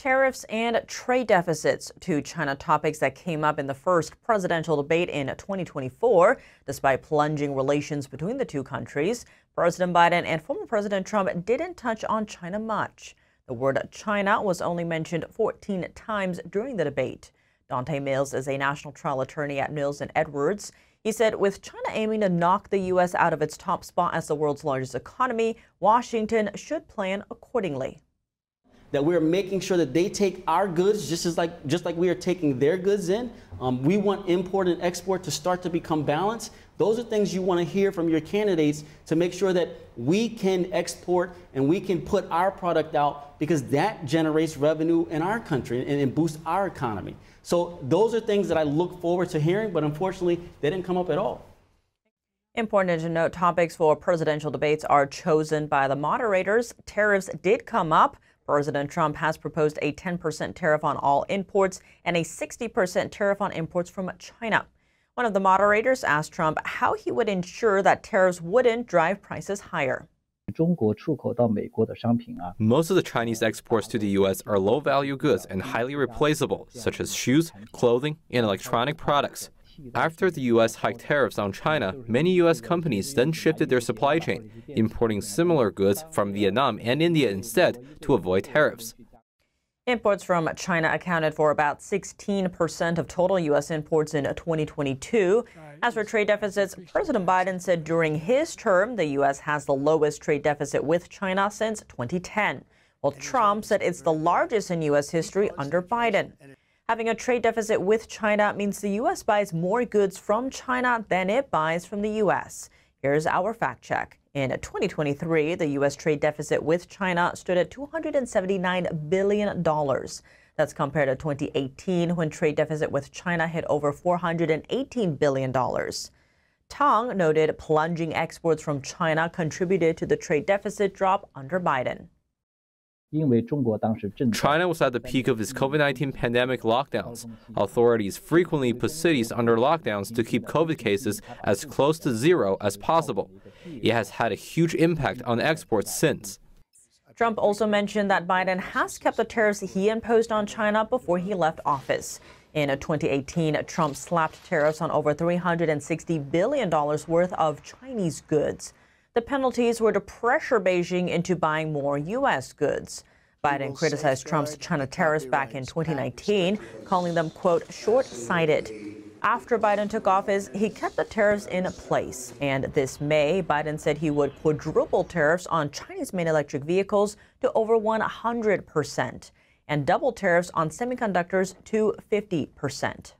Tariffs and trade deficits, two China topics that came up in the first presidential debate in 2024. Despite plunging relations between the two countries, President Biden and former President Trump didn't touch on China much. The word China was only mentioned 14 times during the debate. Dante Mills is a national trial attorney at Mills and Edwards. He said with China aiming to knock the U.S. out of its top spot as the world's largest economy, Washington should plan accordingly. That we're making sure that they take our goods just like we are taking their goods in. We want import and export to start to become balanced. Those are things you want to hear from your candidates to make sure that we can export and we can put our product out, because that generates revenue in our country and boosts our economy. So those are things that I look forward to hearing, but unfortunately, they didn't come up at all. Important to note, topics for presidential debates are chosen by the moderators. Tariffs did come up. President Trump has proposed a 10% tariff on all imports and a 60% tariff on imports from China. One of the moderators asked Trump how he would ensure that tariffs wouldn't drive prices higher. Most of the Chinese exports to the U.S. are low-value goods and highly replaceable, such as shoes, clothing, and electronic products. After the U.S. hiked tariffs on China, many U.S. companies then shifted their supply chain, importing similar goods from Vietnam and India instead to avoid tariffs. Imports from China accounted for about 16% of total U.S. imports in 2022. As for trade deficits, President Biden said during his term the U.S. has the lowest trade deficit with China since 2010, while Trump said it's the largest in U.S. history under Biden. Having a trade deficit with China means the U.S. buys more goods from China than it buys from the U.S. Here's our fact check. In 2023, the U.S. trade deficit with China stood at $279 billion. That's compared to 2018, when trade deficit with China hit over $418 billion. Tang noted plunging exports from China contributed to the trade deficit drop under Biden. China was at the peak of its COVID-19 pandemic lockdowns. Authorities frequently put cities under lockdowns to keep COVID cases as close to zero as possible. It has had a huge impact on exports since. Trump also mentioned that Biden has kept the tariffs he imposed on China before he left office. In 2018, Trump slapped tariffs on over $360 billion worth of Chinese goods. The penalties were to pressure Beijing into buying more U.S. goods. Biden criticized Trump's China tariffs back in 2019, calling them, quote, short-sighted. After Biden took office, he kept the tariffs in place. And this May, Biden said he would quadruple tariffs on Chinese-made electric vehicles to over 100% and double tariffs on semiconductors to 50%.